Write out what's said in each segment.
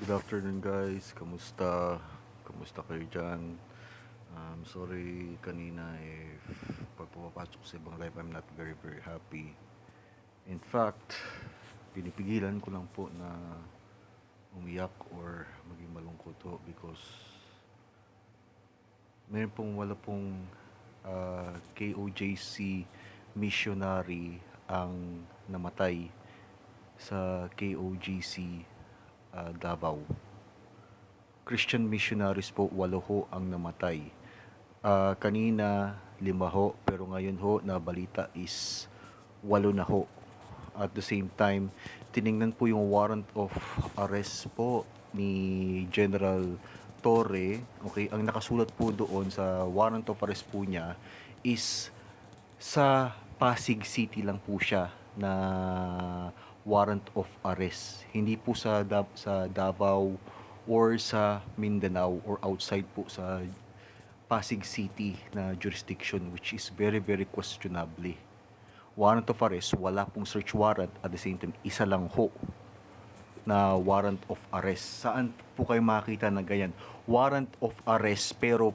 Good afternoon guys, kamusta? Kamusta kayo dyan? Sorry kanina pag pumapasok sa ibang live I'm not very happy. In fact, pinipigilan ko lang po na umiyak or maging malungkot ho because wala pong KOJC missionary ang namatay sa KOGC Davao. Christian missionaries po, 8 ho ang namatay. Kanina, 5 ho, pero ngayon ho, na balita is 8 na ho. At the same time, tiningnan po yung warrant of arrest po ni General Torre. Okay, ang nakasulat po doon sa warrant of arrest po niya is sa Pasig City lang po siya na warrant of arrest. Hindi po sa Davao or sa Mindanao or outside po sa Pasig City na jurisdiction, which is very questionably. Warrant of arrest, wala pong search warrant, at the same time isa lang ho na warrant of arrest. Saan po kayo makakita ng ganyan? Warrant of arrest pero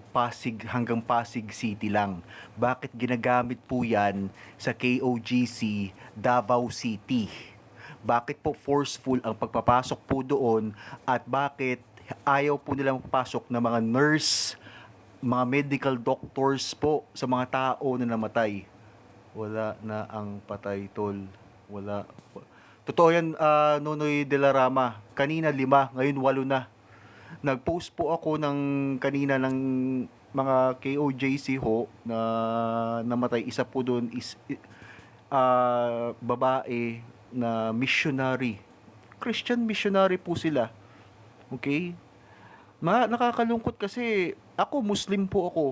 hanggang Pasig City lang. Bakit ginagamit po yan sa KOGC Davao City? Bakit po forceful ang pagpapasok po doon at bakit ayaw po nilang papasok ng mga nurse, mga medical doctors po sa mga tao na namatay? Wala na ang patay, tol. Wala. Totoo yan, Nonoy de la Rama. Kanina 5, ngayon 8 na. Nag-post po ako kanina ng mga KOJC ho na namatay. Isa po doon is babae na missionary. Christian missionary po sila. Okay? Nakakalungkot kasi ako, Muslim po ako.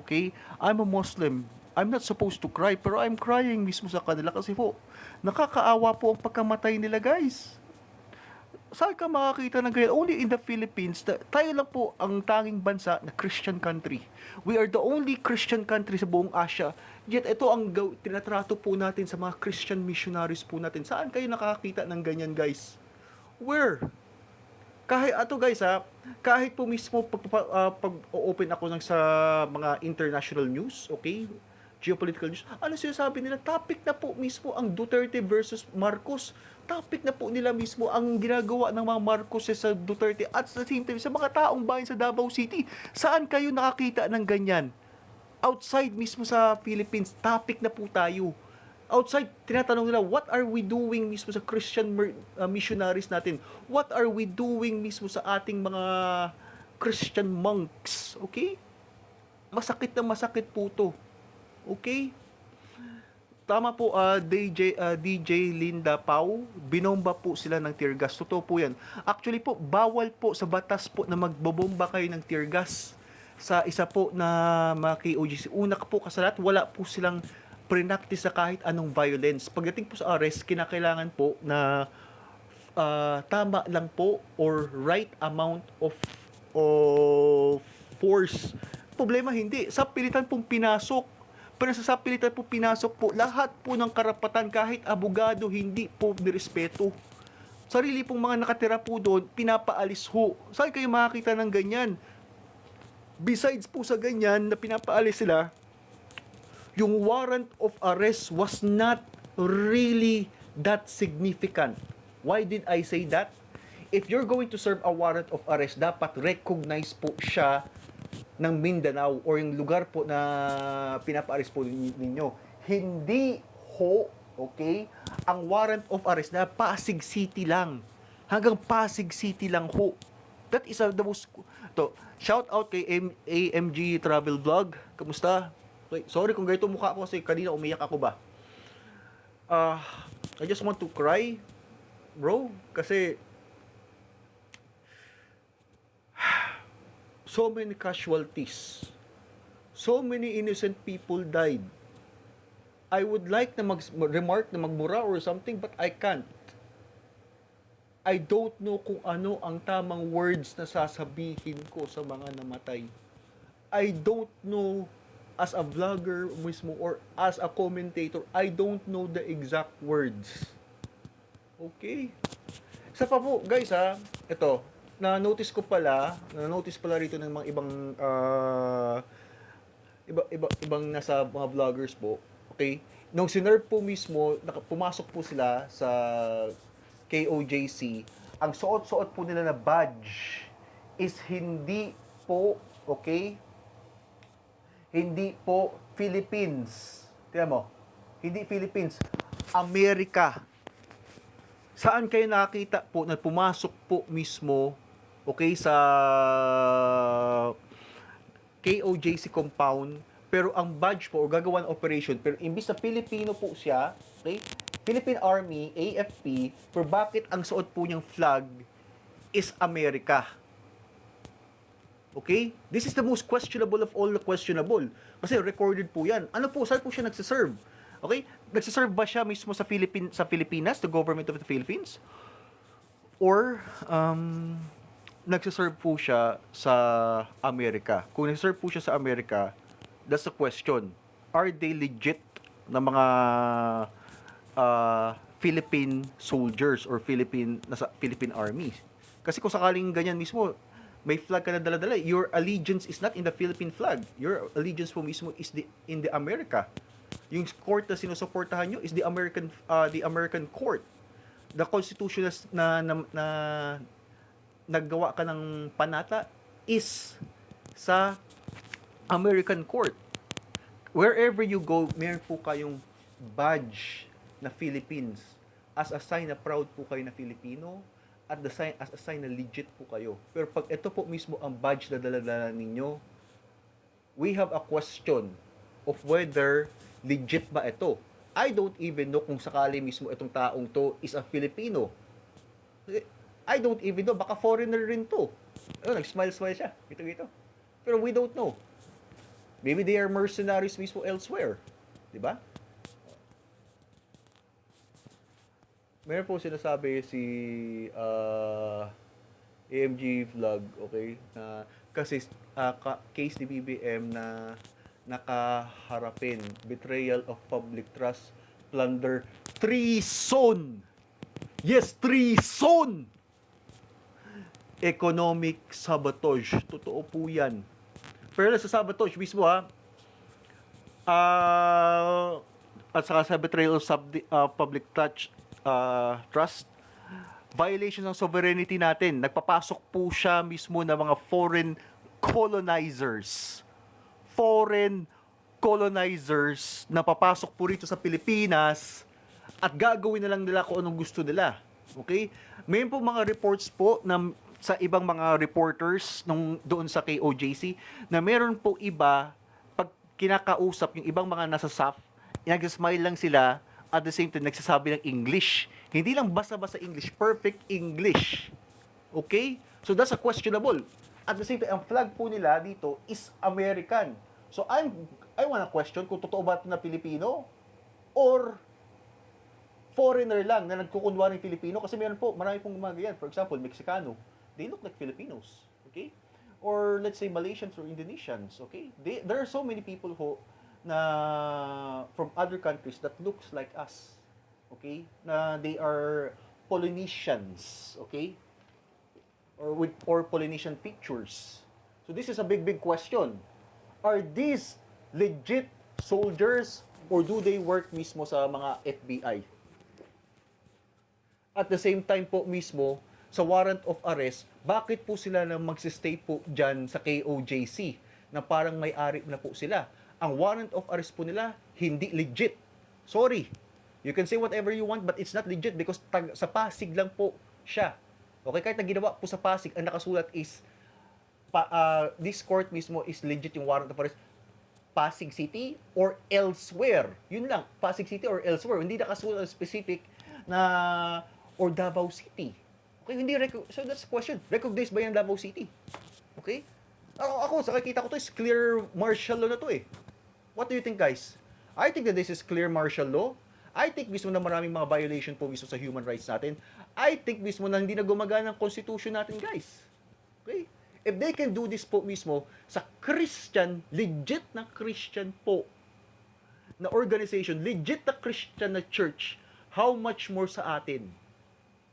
Okay? I'm a Muslim. I'm not supposed to cry, pero I'm crying mismo sa kanila kasi po, nakakaawa po ang pagkamatay nila, guys. Saan ka makakita ng ganyan? Only in the Philippines, tayo lang po ang tanging bansa na Christian country. We are the only Christian country sa buong Asia. Yet ito ang tinatrato po natin sa mga Christian missionaries po natin. Saan kayo nakakita ng ganyan, guys? Where? Kahit guys kahit po mismo pag-open ako sa mga international news, okay? Geopolitical news, ano sinasabi nila? Topic na po mismo ang Duterte versus Marcos. Topic na po nila mismo ang ginagawa ng mga Marcos sa Duterte at sa same time sa mga taong bayan sa Davao City. Saan kayo nakakita ng ganyan? Outside mismo sa Philippines, topic na po tayo. Outside, tinatanong nila, what are we doing mismo sa Christian missionaries natin? What are we doing mismo sa ating mga Christian monks? Okay? Masakit na masakit po to. Okay? Tama po, DJ Linda Pau, binomba po sila ng tear gas. Totoo po yan. Actually po, bawal po sa batas po na magbobomba kayo ng tear gas sa isa po na mga KOGC. Una po kasalat, wala po silang pre-practice sa kahit anong violence. Pagdating po sa arrest, kinakailangan po na tama lang po or right amount of force. Problema hindi. Sa pilitan pong pinasok. Pero sa pilitan po pinasok po, lahat po ng karapatan kahit abogado hindi po nirespeto. Sarili pong mga nakatira po doon, pinapaalis ho. Saan kayo makakita ng ganyan? Besides po sa ganyan na pinapaalis sila, yung warrant of arrest was not really that significant. Why did I say that? If you're going to serve a warrant of arrest, dapat recognize po siya ng Mindanao or yung lugar po na pinapa-arrest po ninyo. Hindi ho, okay? Ang warrant of arrest na Pasig City lang. Hanggang Pasig City lang ho. That is the most... shout out kay AMG Travel Vlog. Kamusta? Sorry kung ganito mukha ko kasi kanina umiyak ako ba. I just want to cry, bro, kasi so many casualties. So many innocent people died. I would like na remark na magmura or something, but I can't. I don't know kung ano ang tamang words na sasabihin ko sa mga namatay. I don't know, as a vlogger mismo or as a commentator, I don't know the exact words. Okay? Isa pa po, guys ito, na-notice pala rito ng mga ibang ibang nasa mga vloggers po. Okay? Nung sinerve po mismo, pumasok po sila sa KOJC, ang suot-suot po nila na badge is hindi po, okay, hindi po Philippines. Tingnan mo, hindi Philippines, Amerika. Saan kayo nakakita po na pumasok po mismo, okay, sa KOJC compound, pero ang badge po o gagawan operation, pero imbis na Pilipino po siya, okay, Philippine Army, AFP, pero bakit ang suot po niyang flag is Amerika? Okay? This is the most questionable of all the questionable. Kasi recorded po yan. Ano po, saan po siya nagsiserve? Okay? Nagsiserve ba siya mismo sa Pilipinas, the government of the Philippines? Or, nagsiserve po siya sa Amerika? Kung nagsiserve po siya sa Amerika, that's the question. Are they legit na mga Philippine soldiers or nasa Philippine Army? Kasi kung sakaling ganyan mismo, may flag ka na dala-dala, your allegiance is not in the Philippine flag. Your allegiance po mismo is in the America. Yung court na sinusuportahan nyo is the American court. The Constitution na naggawa ka ng panata is sa American court. Wherever you go, meron po kayong badge na Philippines as a sign na proud po kayo na Filipino, at as a sign na legit po kayo. Pero pag ito po mismo ang badge na dala-dala ninyo, we have a question of whether legit ba ito. I don't even know kung sakali mismo itong taong to is a Filipino. I don't even know, baka foreigner rin to. Nag-smile-smile siya. Ito. Pero we don't know. Maybe they are mercenaries mismo elsewhere. Diba? Meron po sinasabi si AMG Vlog, okay? Kasi case ni BBM na nakaharapin, betrayal of public trust, plunder, treason! Yes, treason! Economic sabotage. Totoo po yan. Pero sa sabotage mismo at saka sa betrayal of public trust, violation ng sovereignty natin. Nagpapasok po siya mismo ng mga foreign colonizers. Foreign colonizers na papasok po rito sa Pilipinas at gagawin na lang nila kung anong gusto nila. Okay? Mayroon po mga reports po na sa ibang mga reporters doon sa KOJC na meron po iba pag kinakausap yung ibang mga nasa SAF, nag-smile lang sila at the same time nagsasabi ng English. Hindi lang basta-basta English, perfect English. Okay? So that's a questionable. At the same time, ang flag po nila dito is American. So I wanna question kung totoo ba ito na Pilipino or foreigner lang na nagkukunwaring Filipino, kasi meron po, marami pong gumagayan. For example, Mexicano, they look like Filipinos. Okay? Or let's say Malaysians or Indonesians. Okay? There are so many people who na from other countries that looks like us, okay, na they are Polynesians, okay, or Polynesian pictures. So this is a big question. Are these legit soldiers or do they work mismo sa mga FBI? At the same time po mismo, sa warrant of arrest, bakit po sila na magsistay po dyan sa KOJC na parang may-ari na po sila? Ang warrant of arrest po nila, hindi legit. Sorry. You can say whatever you want, but it's not legit because sa Pasig lang po siya. Okay, kahit na ginawa po sa Pasig, ang nakasulat is, this court mismo is legit yung warrant of arrest, Pasig City or elsewhere. Yun lang, Pasig City or elsewhere. Hindi nakasulat specific na, or Davao City. Okay, hindi, so that's the question. Recognized ba yung Davao City? Okay? Ako, sa nakikita ko to is clear martial law na to eh. What do you think, guys? I think that this is clear martial law. I think mismo na maraming mga violation po mismo sa human rights natin. I think mismo na hindi na gumagana ang constitution natin, guys. Okay? If they can do this po mismo sa Christian, legit na Christian po, na organization, legit na Christian na church, how much more sa atin?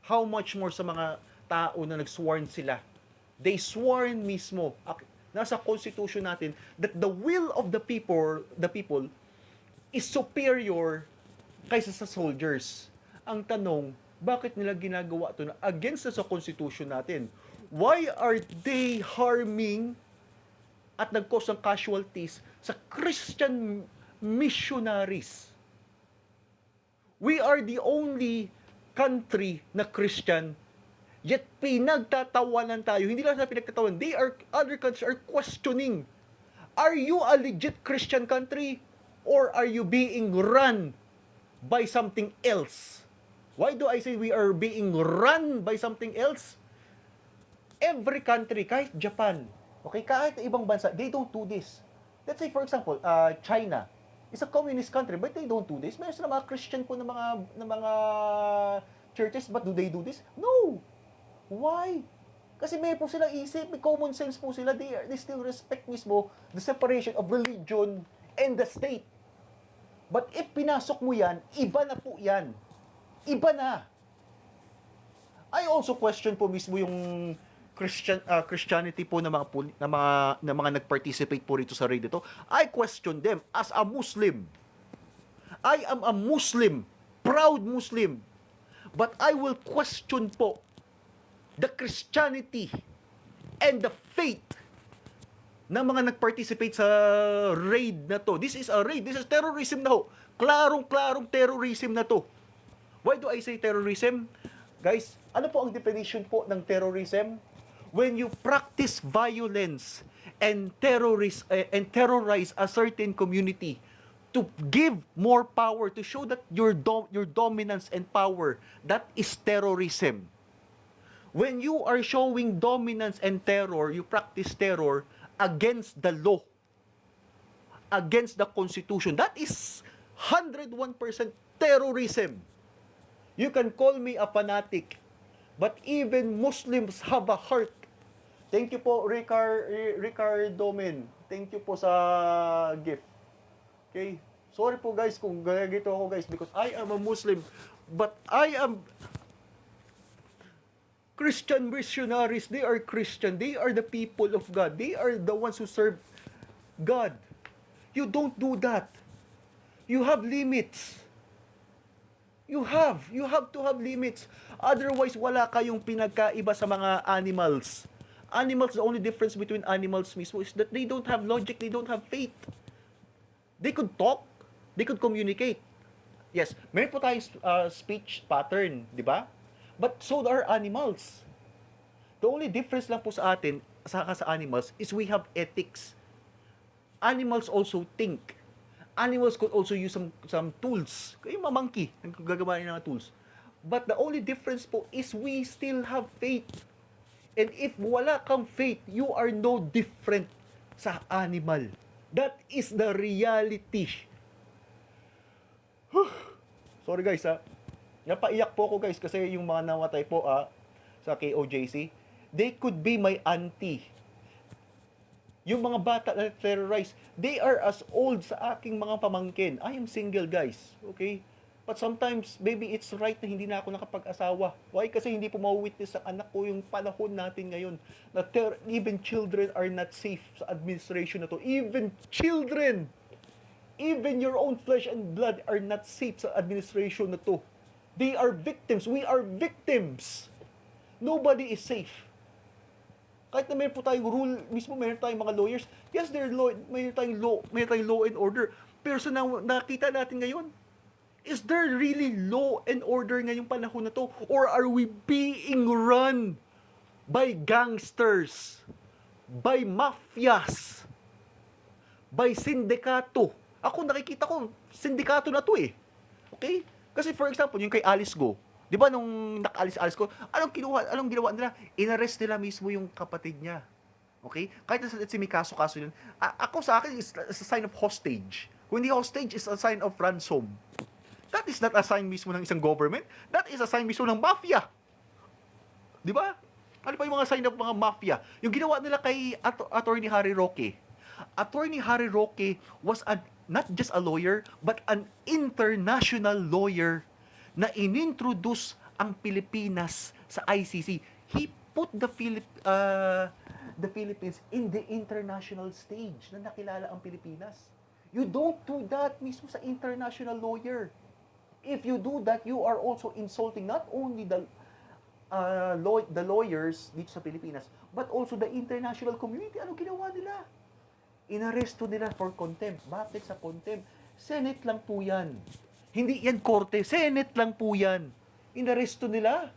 How much more sa mga tao na nag-sworn sila They sworn mismo, nasa constitution natin, that the will of the people is superior kaysa sa soldiers. Ang tanong, bakit nila ginagawa ito na against sa constitution natin? Why are they harming at nag-cause ng casualties sa Christian missionaries? We are the only country na Christian, yet pinagtatawanan tayo. Hindi lang sa pinagtatawanan, other countries are questioning, are you a legit Christian country or are you being run by something else? Why do I say we are being run by something else? Every country, kahit Japan, okay, kahit ibang bansa, they don't do this. Let's say for example, China is a communist country, but they don't do this. Meron sila mga Christian po ng mga churches, but do they do this? No. Why? Kasi may po silang isip, may common sense po sila. They still respect mismo the separation of religion and the state. But if pinasok mo yan, iba na po yan. Iba na. I also question po mismo yung Christianity po ng mga nag-participate po rito sa raid ito. I question them as a Muslim. I am a Muslim, proud Muslim. But I will question po the Christianity and the faith ng mga nag-participate sa raid na to. This is a raid. This is terrorism na ho. Klarong-klarong terrorism na to. Why do I say terrorism? Guys, ano po ang definition po ng terrorism? When you practice violence and terrorize a certain community to give more power, to show that your dominance and power, that is terrorism. When you are showing dominance and terror, you practice terror against the law, against the constitution. That is 101% terrorism. You can call me a fanatic, but even Muslims have a heart. Thank you po, Ricard Domin. Thank you po sa gift. Okay? Sorry po guys kung ganito ako guys, because I am a Muslim, but I am Christian missionaries. They are Christian. They are the people of God. They are the ones who serve God. You don't do that. You have limits. You have to have limits. Otherwise, wala kayong pinagkaiba sa mga animals. Animals, the only difference between animals mismo is that they don't have logic, they don't have faith. They could talk, they could communicate. Yes, meron po tayong speech pattern, di ba? But so are animals. The only difference lang po sa atin, sa animals, is we have ethics. Animals also think. Animals could also use some tools. Yung mga monkey, gagawa ng tools. But the only difference po is we still have faith. And if wala kang faith, you are no different sa animal. That is the reality. Sorry guys ha. Napaiyak po ako guys kasi yung mga namatay po sa KOJC, they could be my auntie. Yung mga bata na terrorize, they are as old sa aking mga pamangkin. I am single guys, okay? But sometimes, maybe it's right na hindi na ako nakapag-asawa. Why? Kasi hindi po ma-witness ang anak ko yung panahon natin ngayon. Na even children are not safe sa administration na to. Even children, even your own flesh and blood are not safe sa administration na to. They are victims. We are victims. Nobody is safe. Kahit na meron po tayong rule, mismo meron tayong mga lawyers, yes, meron tayong law and order. Pero sa nakita natin ngayon, is there really law and order ngayong panahon na to? Or are we being run by gangsters, by mafias, by sindikato? Ako nakikita ko, sindikato na to eh. Okay? Kasi for example, yung kay Alice Go, di ba nung nakalis-alis ko, anong ginawa nila? Inarrest nila mismo yung kapatid niya. Okay? Kahit na may kaso-kaso yun, ako sa akin is a sign of hostage. Kung hindi hostage, is a sign of ransom. That is not a sign mismo ng isang government. That is a sign mismo ng mafia. Di ba? Ano pa yung mga sign of mga mafia? Yung ginawa nila kay Attorney Harry Roque. Attorney Harry Roque was not just a lawyer, but an international lawyer na inintroduce ang Pilipinas sa ICC. He put the Philippines in the international stage na nakilala ang Pilipinas. You don't do that mismo sa international lawyer. If you do that, you are also insulting not only the lawyers dito sa Pilipinas, but also the international community. Ano ginawa nila? Inaresto nila for contempt. Bakit sa contempt? Senate lang po yan. Hindi yan korte. Senate lang po yan. Inaresto nila.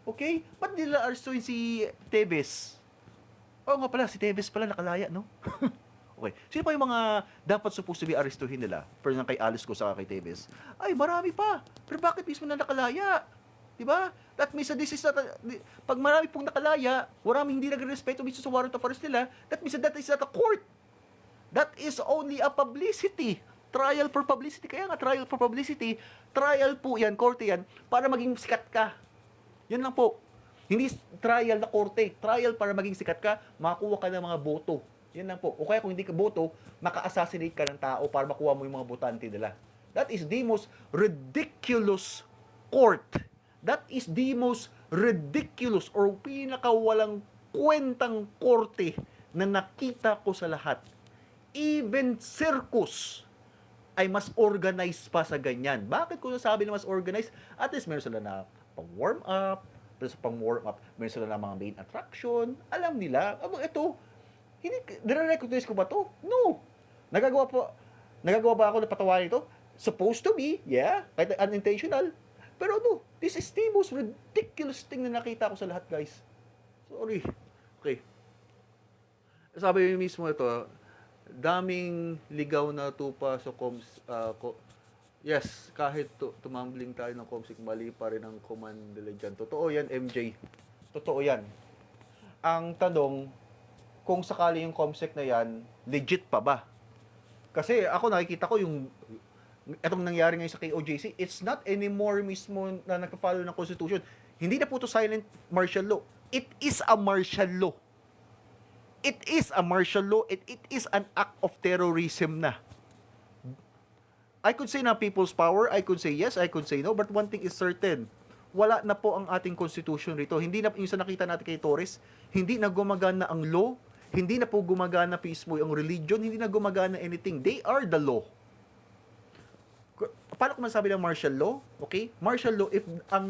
Okay? Ba't nila arestuin si Tevez? Oo nga pala, si Tevez pala nakalaya, no? Okay. Sino pa yung mga dapat supposed to be arestuhin nila? First kay Alice ko sa kay Tevez. Ay, marami pa. Pero bakit mismo na nakalaya? Diba? That means that this is not pag marami pong nakalaya, maraming hindi nagre-respeto mismo sa warrant of arrest nila, that means that is not a court. That is only a publicity. Trial for publicity. Kaya nga, trial for publicity. Trial po yan, korte yan, para maging sikat ka. Yan lang po. Hindi trial na korte. Trial para maging sikat ka, makakuha ka ng mga boto. Yan lang po. O kaya kung hindi ka boto, maka-assassinate ka ng tao para makuha mo yung mga botante nila. That is the most ridiculous court. That is the most ridiculous or pinakawalang kwentang korte na nakita ko sa lahat. Even circus ay mas organized pa sa ganyan. Bakit ko nasabi na mas organized? At least meron sila na pang-warm up, tapos pang-warm up, meron sila na mga main attraction. Alam nila, ito, hindi, nire-recognize ko ba to? No. Nagagawa ba ako na patawarin ito? Supposed to be, yeah, kahit unintentional. Pero no, this is the most ridiculous thing na nakita ko sa lahat, guys. Sorry. Okay. Sabi mismo ito, daming ligaw na tupa sa yes, kahit tumambling tayo ng COMSEC, mali pa rin ang command nila dyan. Totoo yan, MJ. Totoo yan. Ang tanong, kung sakali yung COMSEC na yan, legit pa ba? Kasi ako nakikita ko yung itong nangyari ngayon sa KOJC, it's not anymore mismo na nagpa-follow ng Constitution. Hindi na po to silent martial law. It is a martial law. It is a martial law. It is an act of terrorism na. I could say na people's power, I could say yes, I could say no, but one thing is certain. Wala na po ang ating Constitution rito. Hindi na, yung sa nakita natin kay Torres, hindi na gumagana ang law, hindi na po gumagana mismo ang religion, hindi na gumagana anything. They are the law. Paano ko masabi ng martial law? Okay? Martial law, if ang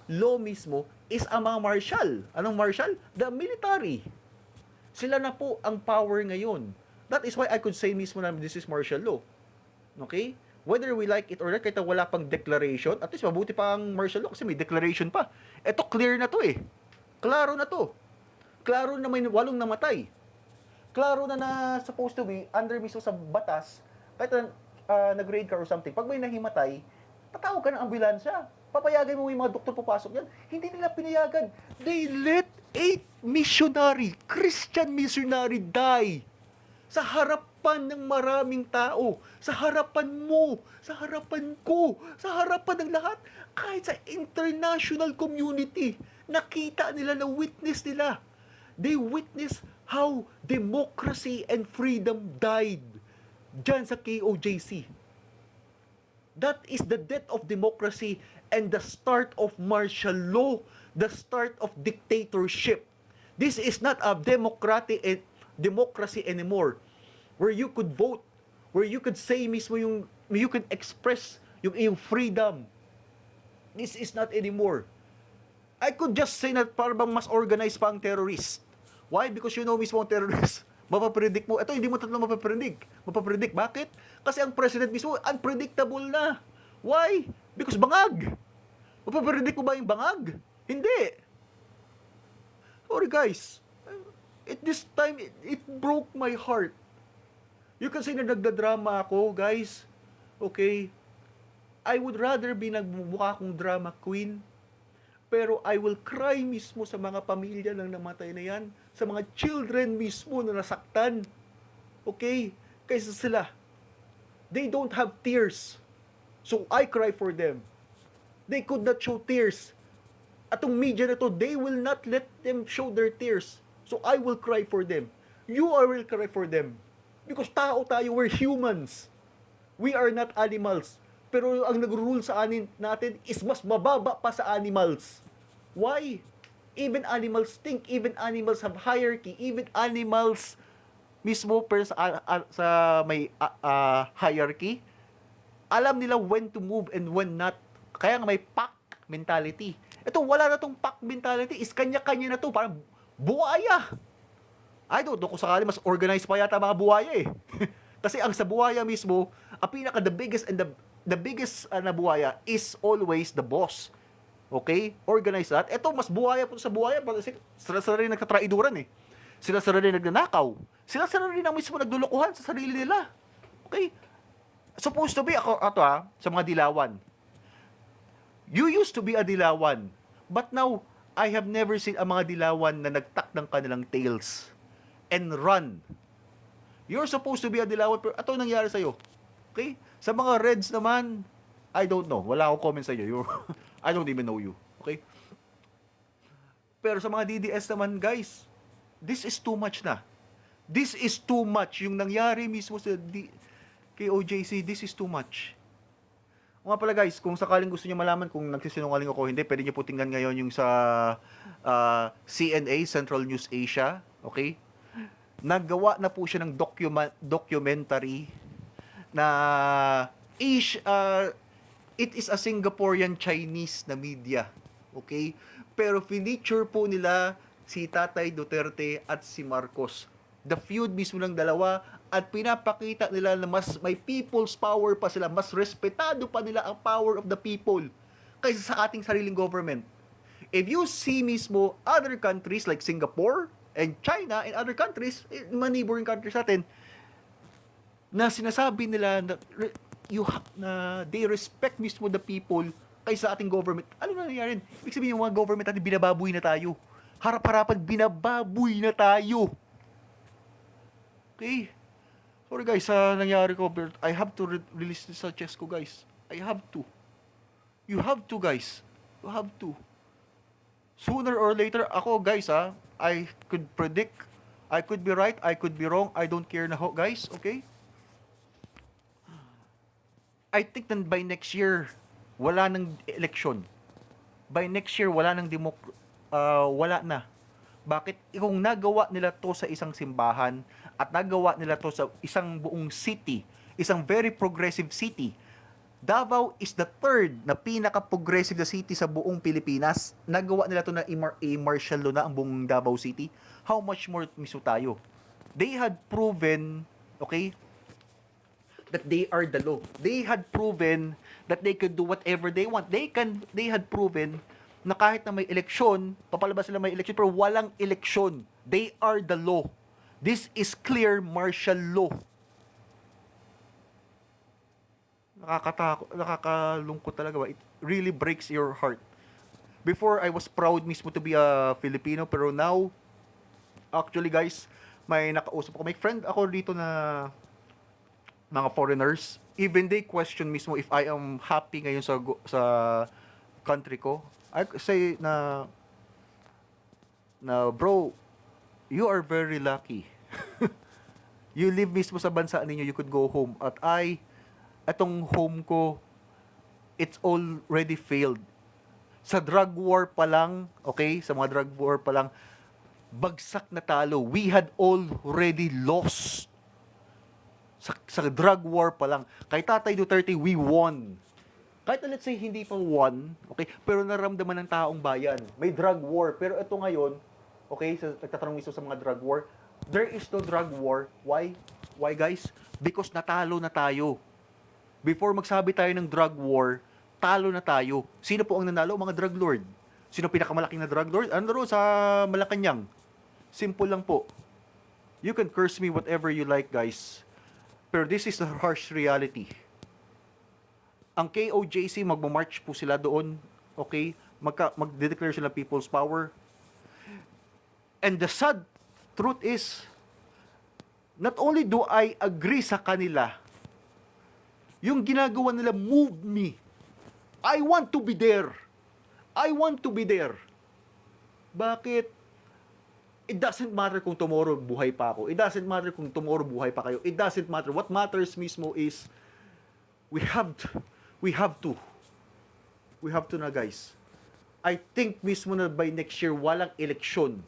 law mismo is ang mga martial. Anong martial? The military. Sila na po ang power ngayon. That is why I could say mismo na this is martial law. Okay? Whether we like it or not, kahit wala pang declaration, at least mabuti pa ang martial law kasi may declaration pa. Ito clear na to eh. Klaro na to. Klaro na may 8 namatay. Klaro na supposed to be under mismo sa batas, kahit nag-raid ka or something. Pag may nahimatay, tatawag ka ng ambulansya. Papayagan mo yung mga doktor papasok yan. Hindi nila pinayagan. They let 8 missionary, Christian missionary die sa harapan ng maraming tao, sa harapan mo, sa harapan ko, sa harapan ng lahat, kahit sa international community, nakita nila, na witness nila. They witness how democracy and freedom died dyan sa KOJC. That is the death of democracy and the start of martial law, the start of dictatorship. This is not a democracy anymore, where you could vote, where you could say mismo you could express yung iyong freedom. This is not anymore. I could just say na parang mas organized pa ang terrorist. Why? Because you know mismo ang terrorist. Mapapredict mo. Ito, hindi mo tatlo mapapredict. Bakit? Kasi ang president mismo, unpredictable na. Why? Because bangag. Mapapredict mo ba yung bangag? Hindi. Sorry guys. This time, it broke my heart. You can say na nagdadrama ako, guys. Okay? I would rather be nagmumukha akong drama queen, pero I will cry mismo sa mga pamilya ng namatay na yan, sa mga children mismo na nasaktan. Okay? Kaysa sila. They don't have tears. So I cry for them. They could not show tears. Atong media na to, they will not let them show their tears. So I will cry for them. You will cry for them. Because tao tayo, we're humans. We are not animals. Pero ang nag-rule sa natin is mas mababa pa sa animals. Why? even animals think, even animals have hierarchy, even animals mismo pero sa may hierarchy, alam nila when to move and when not. Kaya nga may pack mentality. Ito, wala na tong pack mentality. Is kanya-kanya na to. Parang buhaya. I don't know kung sakali mas organized pa yata mga buhaya eh. Kasi ang sa buhaya mismo, ang pinaka the biggest and the biggest na buhaya is always the boss. Okay? Organize that. Ito, mas buhaya po sa buhaya. Sila rin nagtatraiduran eh. Sila rin nagnanakaw. Sila rin ang mismo naglulukuhan sa sarili nila. Okay? Supposed to be ako sa mga dilawan. You used to be a dilawan, but now I have never seen ang mga dilawan na nagtak ng kanilang tails and run. You're supposed to be a dilawan, pero ito nangyari sa'yo. Okay? Sa mga reds naman, I don't know. Wala akong comment sa iyo. I don't even know you. Okay? Pero sa mga DDS naman, guys, this is too much na. This is too much. Yung nangyari mismo sa kay OJC, this is too much. O nga pala guys, kung sakaling gusto niyo malaman kung nagsisinungaling ako hindi, pwede niyo po tingnan ngayon yung sa CNA, Central News Asia, okay? Naggawa na po siya ng documentary na it is a Singaporean Chinese na media, okay? Pero feature po nila si Tatay Duterte at si Marcos. The feud mismo ng dalawa at pinapakita nila na mas may people's power pa sila, mas respetado pa nila ang power of the people kaysa sa ating sariling government. If you see mismo other countries like Singapore and China and other countries, mga neighboring countries natin, na sinasabi nila na they respect mismo the people kaysa ating government. Ano na nangyari? Ibig sabihin yung mga government natin, binababoy na tayo. Harap-harapan, binababoy na tayo. Okay? Sorry guys, sa nangyari ko, but I have to release this sa chest ko guys. I have to. You have to guys. You have to. Sooner or later, ako guys I could predict. I could be right, I could be wrong. I don't care na ho guys, okay? I think that by next year, wala nang election. By next year, wala nang wala na. Bakit? Kung nagawa nila to sa isang simbahan at nagawa nila to sa isang buong city, isang very progressive city, Davao is the third na pinaka-progressive na city sa buong Pilipinas. Nagawa nila to na i-martial law na ang buong Davao City. How much more mismo tayo? They had proven, okay, that they are the law. They had proven that they could do whatever they want. They had proven na kahit na may eleksyon, papalabas sila may eleksyon, pero walang eleksyon. They are the law. This is clear martial law. Nakakalungkot talaga ba? It really breaks your heart. Before, I was proud mismo to be a Filipino, pero now, actually guys, may nakausap ako. May friend ako dito na mga foreigners. Even they question mismo if I am happy ngayon sa country ko. I say na bro, you are very lucky. You live mismo sa bansa ninyo, you could go home. At etong home ko, it's already failed. Sa drug war pa lang, okay, sa mga drug war pa lang, bagsak na talo. We had already lost. Sa drug war pa lang. Kay Tatay Duterte, we won. Kahit na let's say hindi pa won, okay, pero naramdaman ng taong bayan. May drug war, pero ito ngayon, okay, nagtatanong mismo sa mga drug war, there is no drug war. Why? Why guys? Because natalo na tayo. Before magsabi tayo ng drug war, talo na tayo. Sino po ang nanalo? Mga drug lord. Sino pinakamalaking na drug lord? Ano ro sa Malacanang? Simple lang po. You can curse me whatever you like guys. Pero this is the harsh reality. Ang KOJC, magmamarch po sila doon, okay? Mag-declare sila people's power. And the sad truth is, not only do I agree sa kanila, yung ginagawa nila move me. I want to be there. I want to be there. Bakit? It doesn't matter kung tomorrow buhay pa ako. It doesn't matter kung tomorrow buhay pa kayo. It doesn't matter. What matters mismo is we have to na guys. I think mismo na by next year walang eleksyon.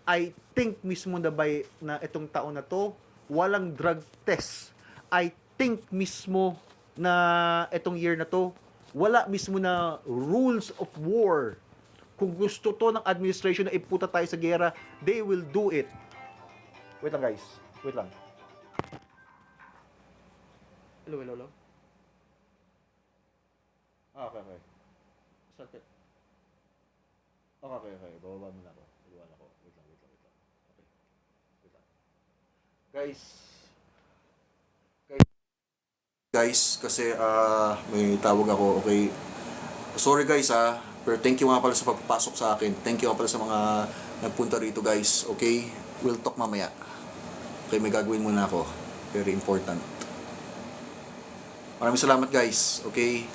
I think mismo na by na itong taon na to walang drug test. I think mismo na itong year na to wala mismo na rules of war. Kung gusto to ng administration na iputa tayo sa gera, they will do it. Wait lang guys. Wait lang. Hello, hello, hello. Okay, okay. Sakit. Okay, okay, okay. Bababa muna ako. Bababa ako. Wait lang, wait lang, wait lang. Okay. Wait lang. Guys. Guys, kasi may tawag ako, okay? Sorry guys pero thank you nga pala sa pagpapasok sa akin. Thank you nga pala sa mga nagpunta rito guys, okay? We'll talk mamaya. Okay, may gagawin muna ako. Very important. Maraming salamat guys, okay?